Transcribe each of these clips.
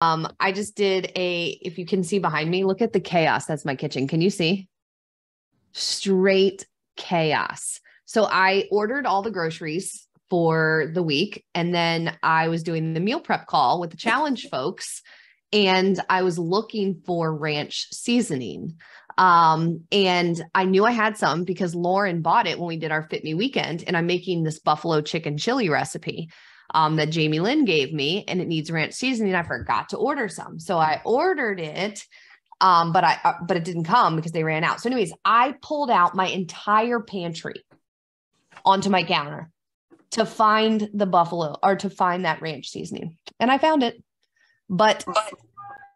I just did if you can see behind me, look at the chaos. That's my kitchen. Can you see? Straight chaos. So I ordered all the groceries for the week, and then I was doing the meal prep call with the challenge folks, and I was looking for ranch seasoning. And I knew I had some because Lauren bought it when we did our Fitme weekend, and I'm making this buffalo chicken chili recipe that Jamie Lynn gave me, and it needs ranch seasoning. I forgot to order some. So I ordered it. But it didn't come because they ran out. So anyways, I pulled out my entire pantry onto my counter to find the buffalo, or to find that ranch seasoning. And I found it. But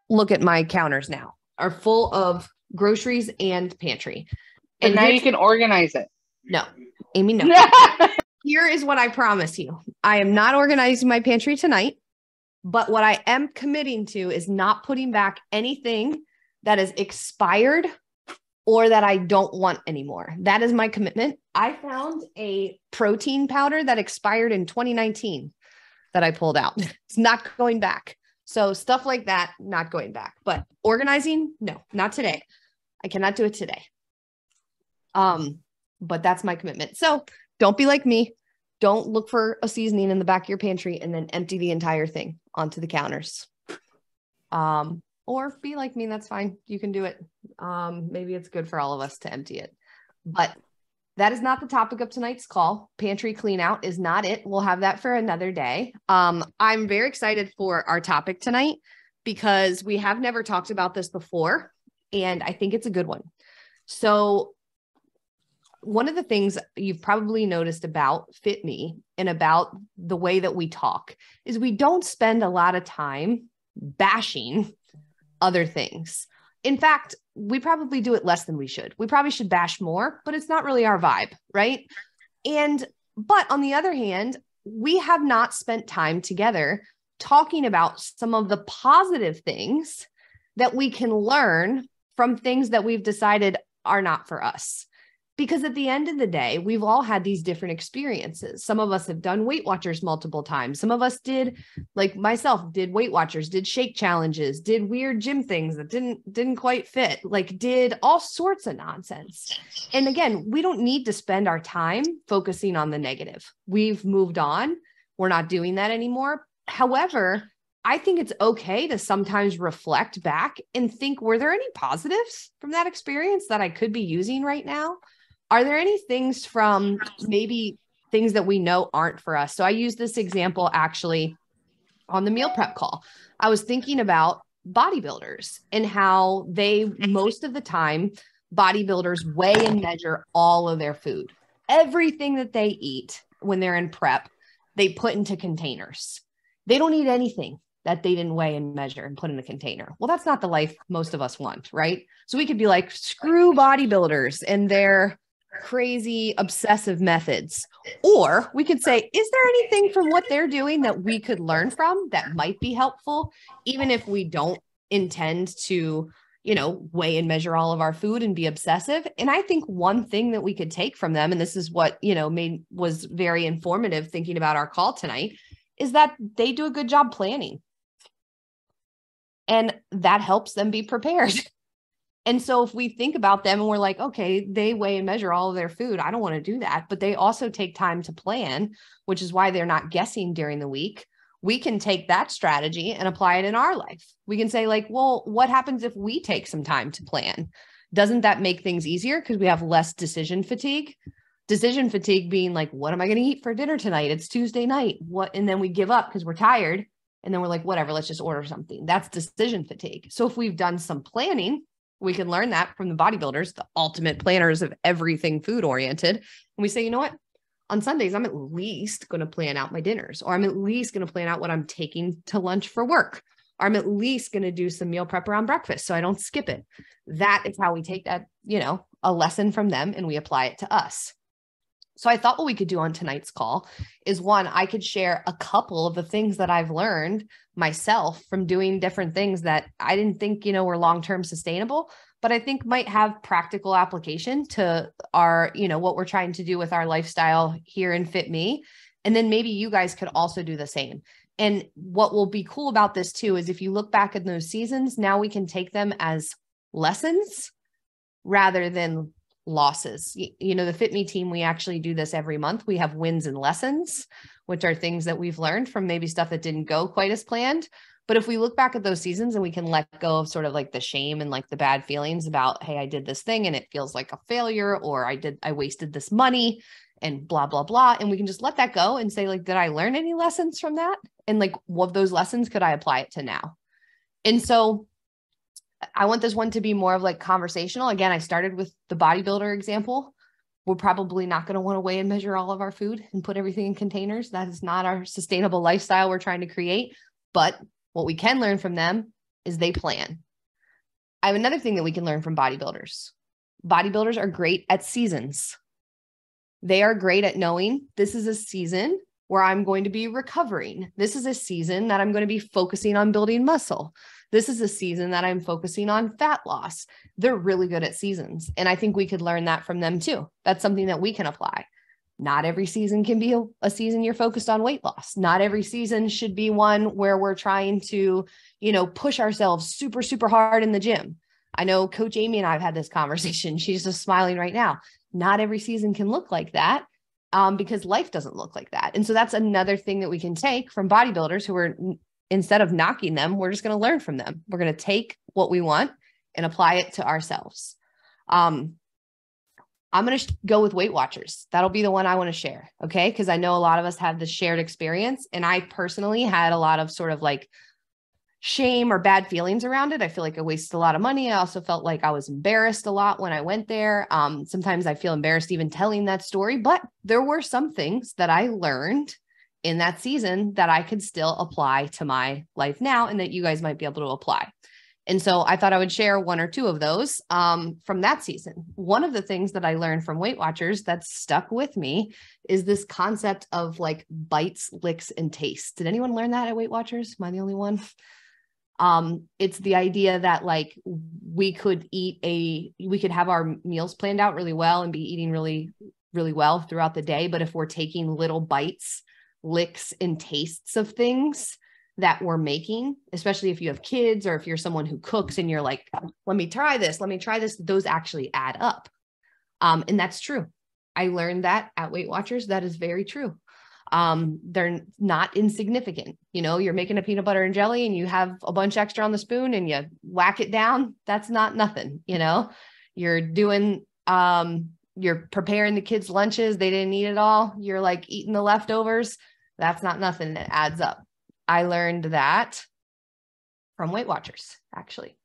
look at my counters now are full of groceries and pantry. And now you can organize it. No, Amy, no. Here is what I promise you. I am not organizing my pantry tonight, but what I am committing to is not putting back anything that is expired or that I don't want anymore. That is my commitment. I found a protein powder that expired in 2019 that I pulled out. It's not going back. So stuff like that, not going back. But organizing, no, not today. I cannot do it today. But that's my commitment. So don't be like me. Don't look for a seasoning in the back of your pantry and then empty the entire thing onto the counters. Or be like me, that's fine. You can do it. Maybe it's good for all of us to empty it. But that is not the topic of tonight's call. Pantry clean out is not it. We'll have that for another day. I'm very excited for our topic tonight because we have never talked about this before, and I think it's a good one. So one of the things you've probably noticed about Fitme and about the way that we talk is we don't spend a lot of time bashing other things. In fact, we probably do it less than we should. We probably should bash more, but it's not really our vibe, right? But on the other hand, we have not spent time together talking about some of the positive things that we can learn from things that we've decided are not for us. Because at the end of the day, we've all had these different experiences. Some of us have done Weight Watchers multiple times. Some of us did, like myself, did Weight Watchers, did shake challenges, did weird gym things that didn't quite fit, like did all sorts of nonsense. And again, we don't need to spend our time focusing on the negative. We've moved on. We're not doing that anymore. However, I think it's okay to sometimes reflect back and think, were there any positives from that experience that I could be using right now? Are there any things from maybe things that we know aren't for us? So I use this example actually on the meal prep call. I was thinking about bodybuilders and how most of the time, bodybuilders weigh and measure all of their food. Everything that they eat when they're in prep, they put into containers. They don't eat anything that they didn't weigh and measure and put in a container. Well, that's not the life most of us want, right? So we could be like, screw bodybuilders and their crazy obsessive methods. Or we could say, is there anything from what they're doing that we could learn from that might be helpful, even if we don't intend to, weigh and measure all of our food and be obsessive? And I think one thing that we could take from them, and this is what, was very informative thinking about our call tonight, is that they do a good job planning. And that helps them be prepared. And so if we think about them and we're like, okay, they weigh and measure all of their food, I don't want to do that, but they also take time to plan, which is why they're not guessing during the week. We can take that strategy and apply it in our life. We can say like, well, what happens if we take some time to plan? Doesn't that make things easier because we have less decision fatigue? Decision fatigue being like, what am I going to eat for dinner tonight? It's Tuesday night. And then we give up because we're tired. And then we're like, whatever, let's just order something. That's decision fatigue. So if we've done some planning, we can learn that from the bodybuilders, the ultimate planners of everything food oriented. And we say, you know what? On Sundays, I'm at least going to plan out my dinners, or I'm at least going to plan out what I'm taking to lunch for work, or I'm at least going to do some meal prep around breakfast so I don't skip it. That is how we take that, a lesson from them and we apply it to us. So I thought what we could do on tonight's call is one, I could share a couple of the things that I've learned myself from doing different things that I didn't think, were long-term sustainable, but I think might have practical application to our, what we're trying to do with our lifestyle here in Fitme. And then maybe you guys could also do the same. And what will be cool about this too, is if you look back at those seasons, now we can take them as lessons rather than losses. You know, the Fitme team, we actually do this every month. We have wins and lessons, which are things that we've learned from maybe stuff that didn't go quite as planned. But if we look back at those seasons and we can let go of sort of like the shame and like the bad feelings about, hey, I did this thing and it feels like a failure, or I wasted this money and blah, blah, blah. And we can just let that go and say, like, did I learn any lessons from that? And like, what of those lessons could I apply it to now? And so I want this one to be more of like conversational. Again, I started with the bodybuilder example. We're probably not going to want to weigh and measure all of our food and put everything in containers. That is not our sustainable lifestyle we're trying to create. But what we can learn from them is they plan. I have another thing that we can learn from bodybuilders. Bodybuilders are great at seasons. They are great at knowing this is a season where I'm going to be recovering. This is a season that I'm going to be focusing on building muscle. This is a season that I'm focusing on fat loss. They're really good at seasons. And I think we could learn that from them too. That's something that we can apply. Not every season can be a season you're focused on weight loss. Not every season should be one where we're trying to, push ourselves super, super hard in the gym. I know Coach Amy and I have had this conversation. She's just smiling right now. Not every season can look like that because life doesn't look like that. And so that's another thing that we can take from bodybuilders who are, instead of knocking them, we're just going to learn from them. We're going to take what we want and apply it to ourselves. I'm going to go with Weight Watchers. That'll be the one I want to share. Okay. Because I know a lot of us have this shared experience. And I personally had a lot of sort of like shame or bad feelings around it. I feel like I wasted a lot of money. I also felt like I was embarrassed a lot when I went there. Sometimes I feel embarrassed even telling that story, but there were some things that I learned in that season that I could still apply to my life now and that you guys might be able to apply. And so I thought I would share one or two of those from that season. One of the things that I learned from Weight Watchers that stuck with me is this concept of like bites, licks, and tastes. Did anyone learn that at Weight Watchers? Am I the only one? It's the idea that like we could have our meals planned out really well and be eating really, really well throughout the day. But if we're taking little bites, licks, and tastes of things that we're making, especially if you have kids or if you're someone who cooks and you're like, let me try this, those actually add up. And that's true. I learned that at Weight Watchers. That is very true. They're not insignificant. You're making a peanut butter and jelly and you have a bunch extra on the spoon and you whack it down. That's not nothing. You're doing, you're preparing the kids' lunches. They didn't eat it all. You're like eating the leftovers. That's not nothing. It adds up. I learned that from Weight Watchers, actually.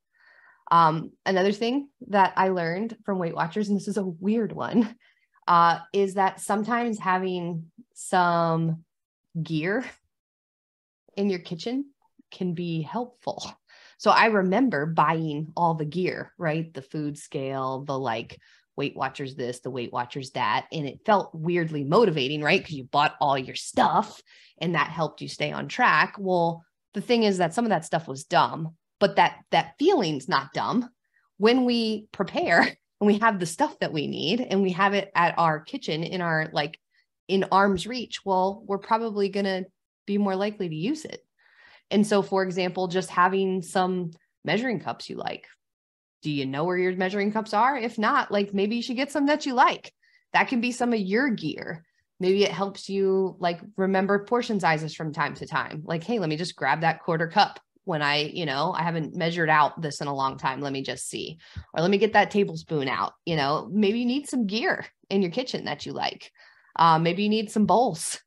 Another thing that I learned from Weight Watchers, and this is a weird one, is that sometimes having some gear in your kitchen can be helpful. So I remember buying all the gear, right? The food scale, the like Weight Watchers this, the Weight Watchers that, and it felt weirdly motivating, right? Because you bought all your stuff and that helped you stay on track. Well, the thing is that some of that stuff was dumb, but that feeling's not dumb. When we prepare and we have the stuff that we need and we have it at our kitchen in arm's reach, well, we're probably going to be more likely to use it. And so, for example, just having some measuring cups you like. Do you know where your measuring cups are? If not, like maybe you should get some that you like. That can be some of your gear. Maybe it helps you like remember portion sizes from time to time. Like, hey, let me just grab that quarter cup when I haven't measured out this in a long time. Let me just see. Or let me get that tablespoon out. Maybe you need some gear in your kitchen that you like. Maybe you need some bowls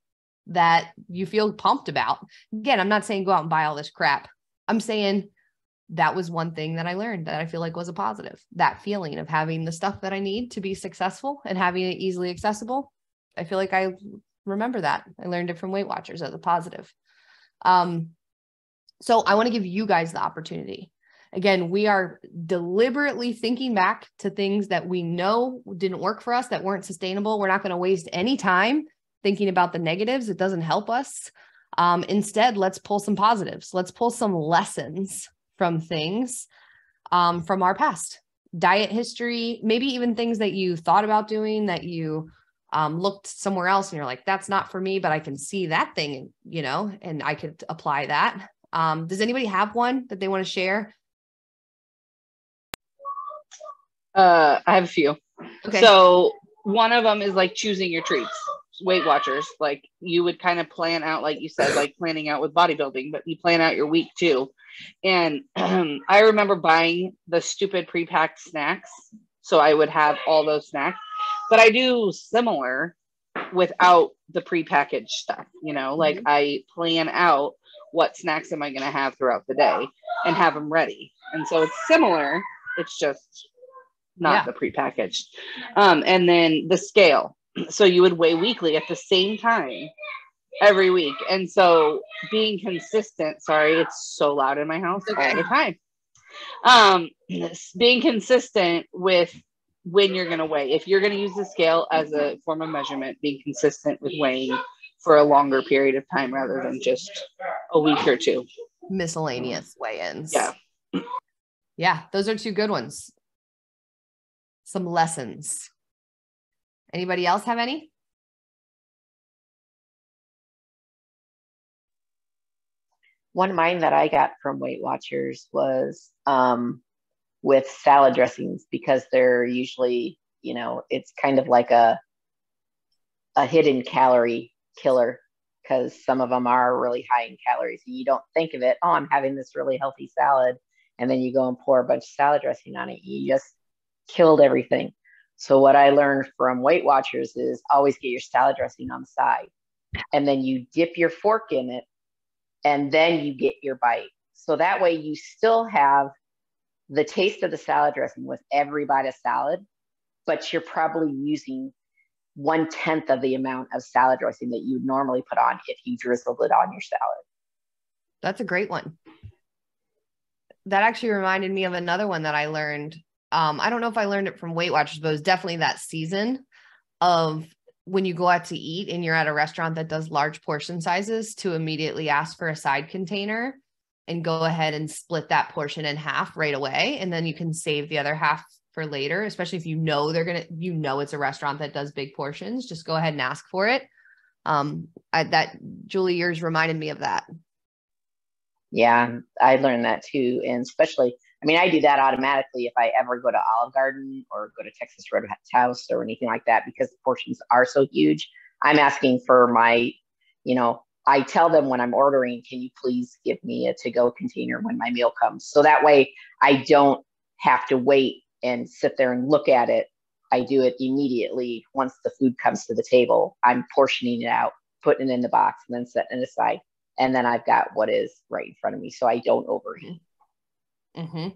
that you feel pumped about. Again, I'm not saying go out and buy all this crap. I'm saying that was one thing that I learned that I feel like was a positive. That feeling of having the stuff that I need to be successful and having it easily accessible. I feel like I remember that. I learned it from Weight Watchers as a positive. So I want to give you guys the opportunity. Again, we are deliberately thinking back to things that we know didn't work for us, that weren't sustainable. We're not going to waste any time thinking about the negatives. It doesn't help us. Instead, let's pull some positives. Let's pull some lessons from things from our past. Diet history, maybe even things that you thought about doing that you looked somewhere else and you're like, that's not for me, but I can see that thing, you know, and I could apply that. Does anybody have one that they want to share? I have a few. Okay. So one of them is like choosing your treats. Weight Watchers, like you would kind of plan out, like you said, like planning out with bodybuilding, but you plan out your week too. And I remember buying the stupid pre-packed snacks, so I would have all those snacks. But I do similar without the pre-packaged stuff, you know, like I plan out what snacks am I going to have throughout the day and have them ready. And so it's similar, it's just not the pre-packaged. And then the scale. So you would weigh weekly at the same time every week. And so being consistent, sorry, it's so loud in my house all the time. Being consistent with when you're going to weigh. If you're going to use the scale as a form of measurement, being consistent with weighing for a longer period of time rather than just a week or two. Miscellaneous weigh-ins. Yeah. Yeah, those are two good ones. Some lessons. Anybody else have any? One of mine that I got from Weight Watchers was with salad dressings, because they're usually, you know, it's kind of like a hidden calorie killer, because some of them are really high in calories. You don't think of it, oh, I'm having this really healthy salad, and then you go and pour a bunch of salad dressing on it. You just killed everything. So what I learned from Weight Watchers is always get your salad dressing on the side, and then you dip your fork in it, and then you get your bite. So that way you still have the taste of the salad dressing with every bite of salad, but you're probably using 1/10 of the amount of salad dressing that you would normally put on if you drizzled it on your salad. That's a great one. That actually reminded me of another one that I learned. I don't know if I learned it from Weight Watchers, but it was definitely that season of when you go out to eat and you're at a restaurant that does large portion sizes, to immediately ask for a side container and go ahead and split that portion in half right away. And then you can save the other half for later, especially if you know it's a restaurant that does big portions. Just go ahead and ask for it. That Julie, yours reminded me of that. Yeah, I learned that too. And especially, I mean, I do that automatically if I ever go to Olive Garden or go to Texas Roadhouse or anything like that, because the portions are so huge. I'm asking for my, you know, I tell them when I'm ordering, can you please give me a to-go container when my meal comes? So that way I don't have to wait and sit there and look at it. I do it immediately once the food comes to the table. I'm portioning it out, putting it in the box, and then setting it aside. And then I've got what is right in front of me, so I don't overeat. Mm-hmm.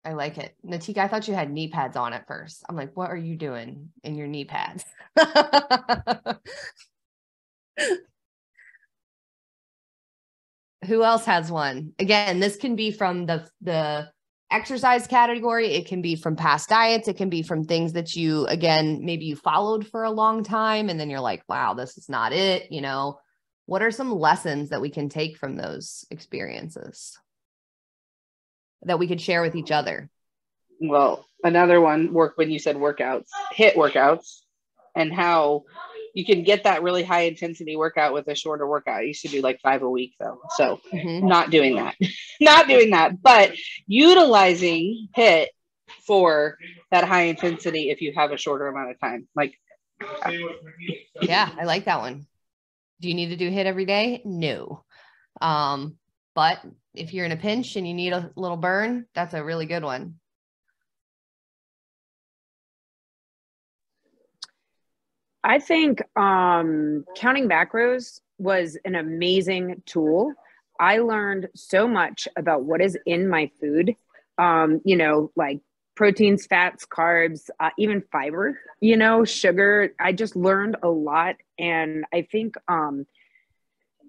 I like it. Natika, I thought you had knee pads on at first. I'm like, what are you doing in your knee pads? Who else has one? Again, this can be from the exercise category. It can be from past diets. It can be from things that you, again, maybe you followed for a long time and then you're like, wow, this is not it. You know, what are some lessons that we can take from those experiences that we could share with each other? Well, another one, when you said workouts, HIIT workouts, and how you can get that really high intensity workout with a shorter workout. I used to do like 5 a week though. So not doing that, but utilizing HIIT for that high intensity if you have a shorter amount of time. Like, yeah, I like that one. Do you need to do HIIT every day? No. But if you're in a pinch and you need a little burn, that's a really good one. I think counting macros was an amazing tool. I learned so much about what is in my food, you know, like proteins, fats, carbs, even fiber, you know, sugar. I just learned a lot. And I think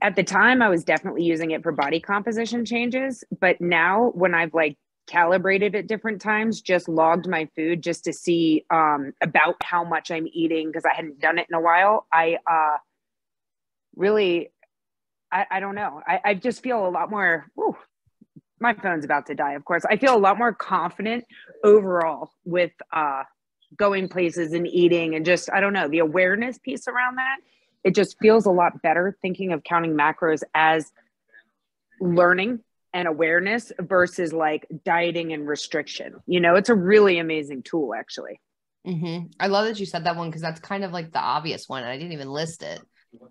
at the time I was definitely using it for body composition changes. But now when I've like calibrated at different times, just logged my food just to see about how much I'm eating, because I hadn't done it in a while. I don't know. I just feel a lot more, my phone's about to die, of course. I feel a lot more confident overall with going places and eating, and just, I don't know, the awareness piece around that. It just feels a lot better thinking of counting macros as learning and awareness versus like dieting and restriction. You know, it's a really amazing tool, actually. Mm-hmm. I love that you said that one, because that's kind of like the obvious one. And I didn't even list it.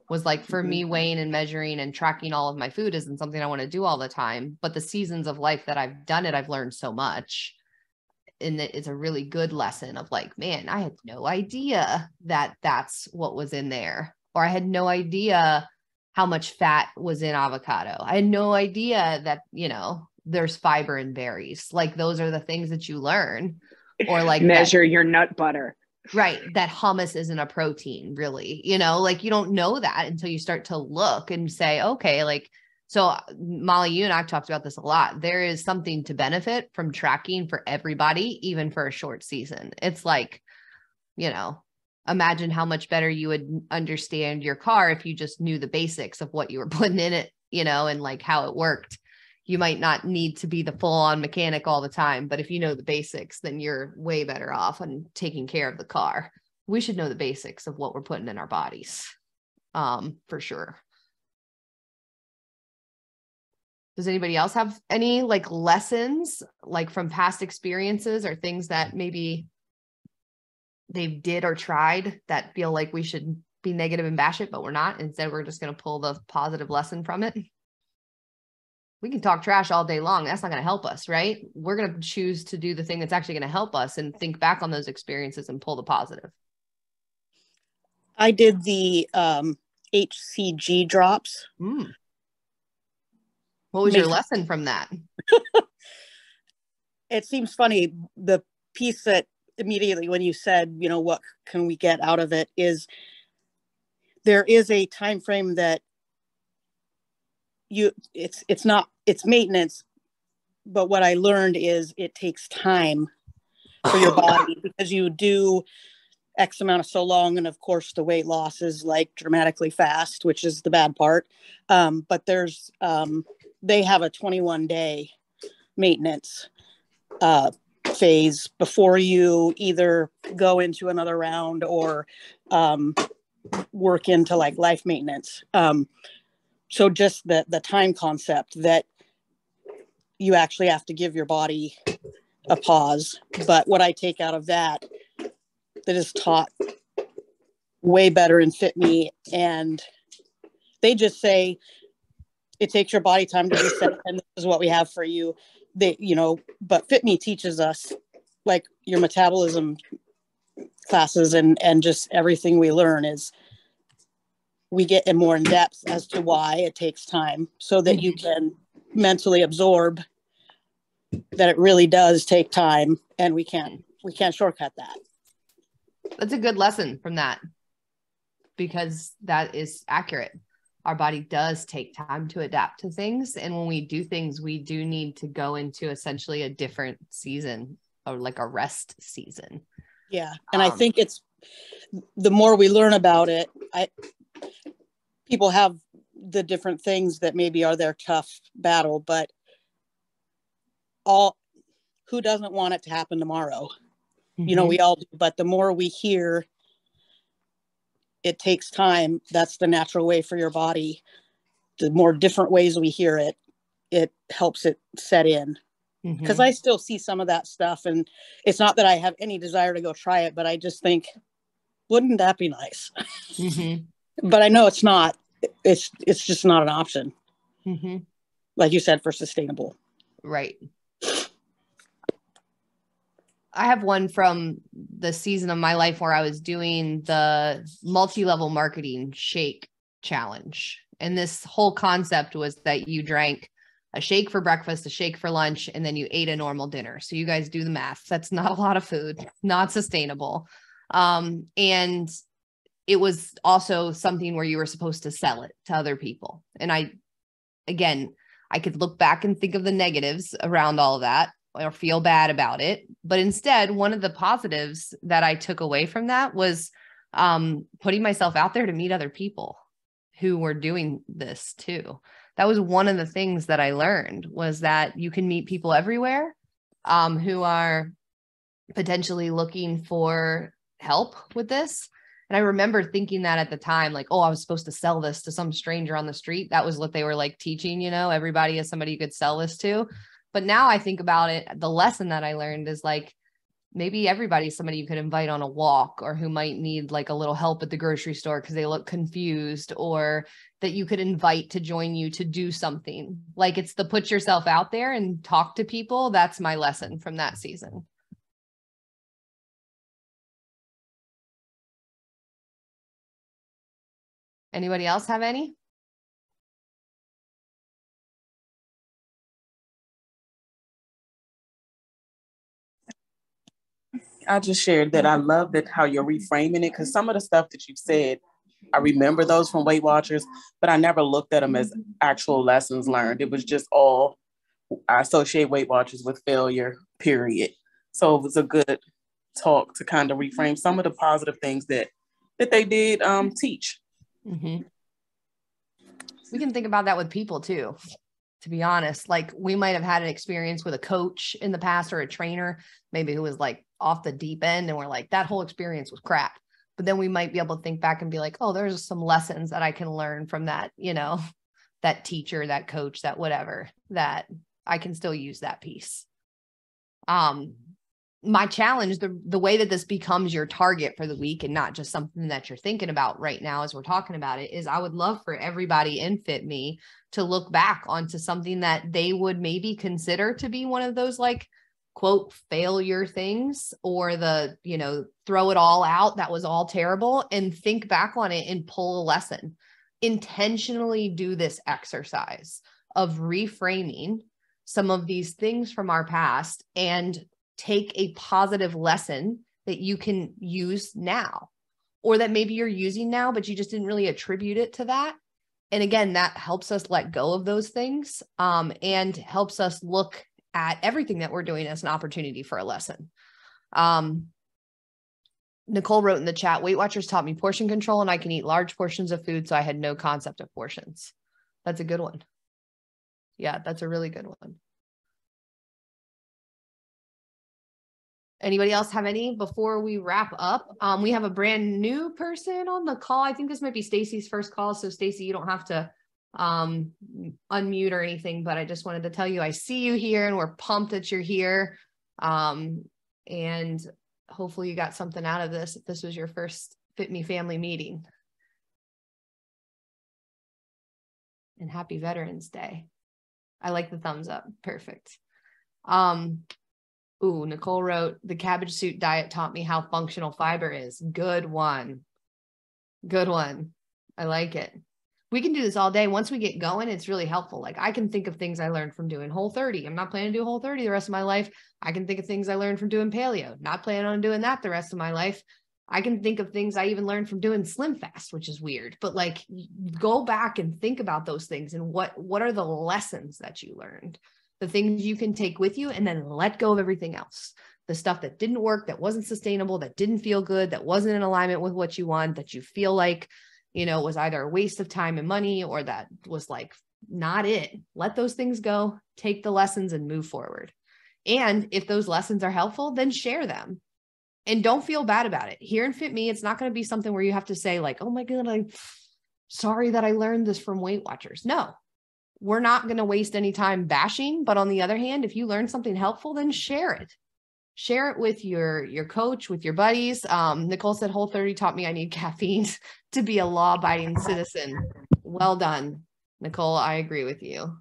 Was like, for me, weighing and measuring and tracking all of my food isn't something I want to do all the time. But the seasons of life that I've done it, I've learned so much. And it's a really good lesson of like, man, I had no idea that that's what was in there. Or I had no idea how much fat was in avocado. I had no idea that, you know, there's fiber in berries. Like, those are the things that you learn. Or like measure your nut butter. Right. That hummus isn't a protein, really, you know, like, you don't know that until you start to look and say, okay, like, so Molly, you and I've talked about this a lot. There is something to benefit from tracking for everybody, even for a short season. It's like, you know, imagine how much better you would understand your car if you just knew the basics of what you were putting in it, you know, and like how it worked. You might not need to be the full on mechanic all the time, but if you know the basics, then you're way better off on taking care of the car. We should know the basics of what we're putting in our bodies, for sure. Does anybody else have any like lessons, like from past experiences or things that maybe they did or tried that feel like we should be negative and bash it, but we're not? Instead, we're just going to pull the positive lesson from it. We can talk trash all day long. That's not going to help us, right? We're going to choose to do the thing that's actually going to help us and think back on those experiences and pull the positive. I did the HCG drops. What was your lesson from that? It seems funny. The piece that immediately when you said, you know, what can we get out of it, is there is a time frame that it's maintenance, but what I learned is it takes time for your body, because you do X amount of so long, and of course the weight loss is like dramatically fast, which is the bad part. But there's they have a 21-day maintenance phase before you either go into another round or work into like life maintenance. So just the time concept that you actually have to give your body a pause. But what I take out of that is taught way better in Fitme, and they just say it takes your body time to reset, and this is what we have for you. They, you know, but Fitme teaches us like your metabolism classes and just everything we learn is we get in more in depth as to why it takes time, so that you can mentally absorb that it really does take time, and we can't shortcut that. That's a good lesson from that, because that is accurate. Our body does take time to adapt to things. And when we do things, we do need to go into essentially a different season, or like a rest season. Yeah. And I think it's the more we learn about it, people have the different things that maybe are their tough battle, but who doesn't want it to happen tomorrow? You know, we all do, but the more we hear it takes time, that's the natural way for your body. The more different ways we hear it, it helps it set in. Because I still see some of that stuff, and it's not that I have any desire to go try it, but I just think, wouldn't that be nice? But I know it's not. It's just not an option. Like you said, for sustainable. Right. I have one from the season of my life where I was doing the multi-level marketing shake challenge. And this whole concept was that you drank a shake for breakfast, a shake for lunch, and then you ate a normal dinner. So you guys do the math. That's not a lot of food, not sustainable. And it was also something where you were supposed to sell it to other people. And I could look back and think of the negatives around all of that, or feel bad about it. But instead, one of the positives that I took away from that was putting myself out there to meet other people who were doing this too. That was one of the things that I learned, was that you can meet people everywhere who are potentially looking for help with this. And I remember thinking that at the time, like, oh, I was supposed to sell this to some stranger on the street. That was what they were like teaching, you know, everybody is somebody you could sell this to. But now I think about it, the lesson that I learned is like, maybe everybody's somebody you could invite on a walk, or who might need like a little help at the grocery store because they look confused, or that you could invite to join you to do something. Like, it's the put yourself out there and talk to people. That's my lesson from that season. Anybody else have any? I just shared that I love that how you're reframing it, because some of the stuff that you've said, I remember those from Weight Watchers, but I never looked at them as actual lessons learned. It was just all, I associate Weight Watchers with failure, period. So it was a good talk to kind of reframe some of the positive things that they did teach. Mm-hmm. We can think about that with people too, to be honest. Like, we might have had an experience with a coach in the past, or a trainer maybe who was like off the deep end, and we're like, that whole experience was crap. But then we might be able to think back and be like, oh, there's some lessons that I can learn from that, you know, that teacher, that coach, that whatever, that I can still use that piece. My challenge, the way that this becomes your target for the week and not just something that you're thinking about right now as we're talking about it, is I would love for everybody in Fitme to look back onto something that they would maybe consider to be one of those like, quote, failure things, or the, you know, throw it all out, that was all terrible, and think back on it and pull a lesson. Intentionally do this exercise of reframing some of these things from our past and take a positive lesson that you can use now, or that maybe you're using now, but you just didn't really attribute it to that. And again, that helps us let go of those things, and helps us look at everything that we're doing as an opportunity for a lesson. Nicole wrote in the chat, Weight Watchers taught me portion control, and I can eat large portions of food, so I had no concept of portions. That's a good one. Yeah, that's a really good one. Anybody else have any before we wrap up? We have a brand new person on the call. I think this might be Stacy's first call. So Stacy, you don't have to unmute or anything, but I just wanted to tell you, I see you here and we're pumped that you're here. And hopefully you got something out of this, if this was your first Fitme family meeting. And happy Veterans Day. I like the thumbs up. Perfect. Ooh, Nicole wrote, the cabbage soup diet taught me how functional fiber is. Good one. Good one. I like it. We can do this all day. Once we get going, it's really helpful. Like, I can think of things I learned from doing Whole30. I'm not planning to do Whole30 the rest of my life. I can think of things I learned from doing paleo. Not planning on doing that the rest of my life. I can think of things I even learned from doing Slim Fast, which is weird, but like, go back and think about those things and what are the lessons that you learned, the things you can take with you, and then let go of everything else. The stuff that didn't work, that wasn't sustainable, that didn't feel good, that wasn't in alignment with what you want, that you feel like, you know, was either a waste of time and money, or that was like not it. Let those things go, take the lessons and move forward. And if those lessons are helpful, then share them. And don't feel bad about it. Here in Fitme, it's not going to be something where you have to say like, oh my God, I'm sorry that I learned this from Weight Watchers. No, we're not going to waste any time bashing. But on the other hand, if you learn something helpful, then share it. Share it with your coach, with your buddies. Nicole said Whole30 taught me I need caffeine to be a law-abiding citizen. Well done, Nicole. I agree with you.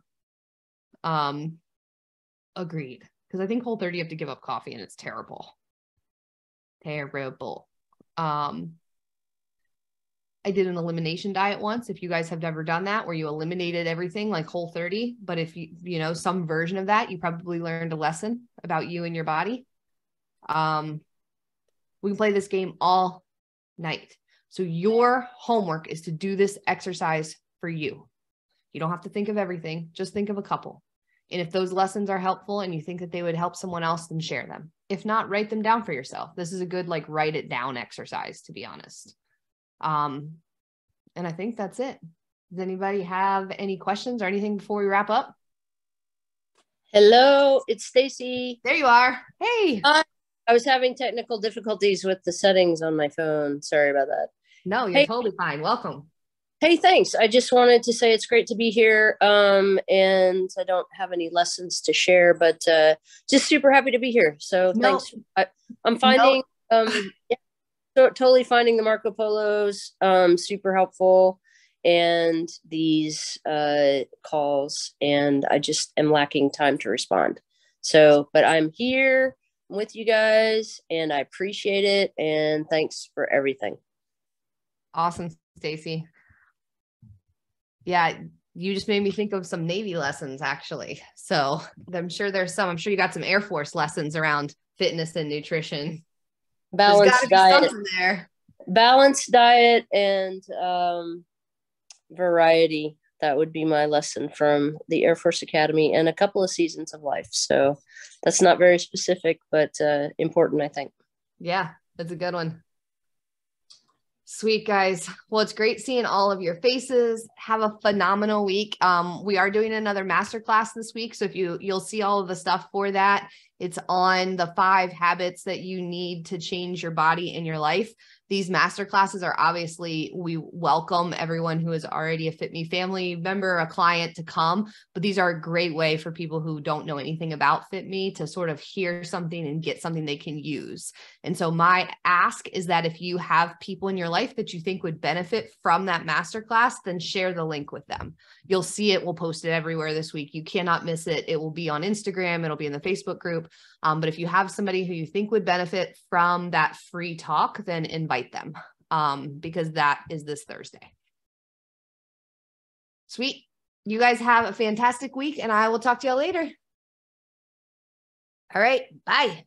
Agreed. Because I think Whole30 you have to give up coffee and it's terrible. Terrible. I did an elimination diet once. If you guys have never done that, where you eliminated everything like Whole30, but if you know, some version of that, you probably learned a lesson about you and your body. We can play this game all night. So your homework is to do this exercise for you. You don't have to think of everything. Just think of a couple. And if those lessons are helpful and you think that they would help someone else, then share them. If not, write them down for yourself. This is a good, like, write it down exercise, to be honest. And I think that's it. Does anybody have any questions or anything before we wrap up? Hello, it's Stacy. There you are. Hey. I was having technical difficulties with the settings on my phone. Sorry about that. No, you're totally fine. Welcome. Hey, thanks. I just wanted to say it's great to be here. And I don't have any lessons to share, but just super happy to be here. So thanks. I'm finding, yeah, so totally finding the Marco Polos super helpful, and these calls, and I just am lacking time to respond. So, but I'm here with you guys, and I appreciate it. And thanks for everything. Awesome, Stacy. Yeah, you just made me think of some Navy lessons, actually. So I'm sure I'm sure you got some Air Force lessons around fitness and nutrition. Balanced diet. There. Balanced diet and variety. That would be my lesson from the Air Force Academy and a couple of seasons of life. So that's not very specific, but important, I think. Yeah, that's a good one. Sweet, guys. Well, it's great seeing all of your faces. Have a phenomenal week. We are doing another masterclass this week. So if you'll see all of the stuff for that. It's on the 5 habits that you need to change your body and your life. These masterclasses are obviously, we welcome everyone who is already a Fitme family member, a client to come, but these are a great way for people who don't know anything about Fitme to sort of hear something and get something they can use. And so my ask is that if you have people in your life that you think would benefit from that masterclass, then share the link with them. You'll see it. We'll post it everywhere this week. You cannot miss it. It will be on Instagram. It'll be in the Facebook group. But if you have somebody who you think would benefit from that free talk, then invite them because that is this Thursday. Sweet. You guys have a fantastic week, and I will talk to y'all later. All right. Bye.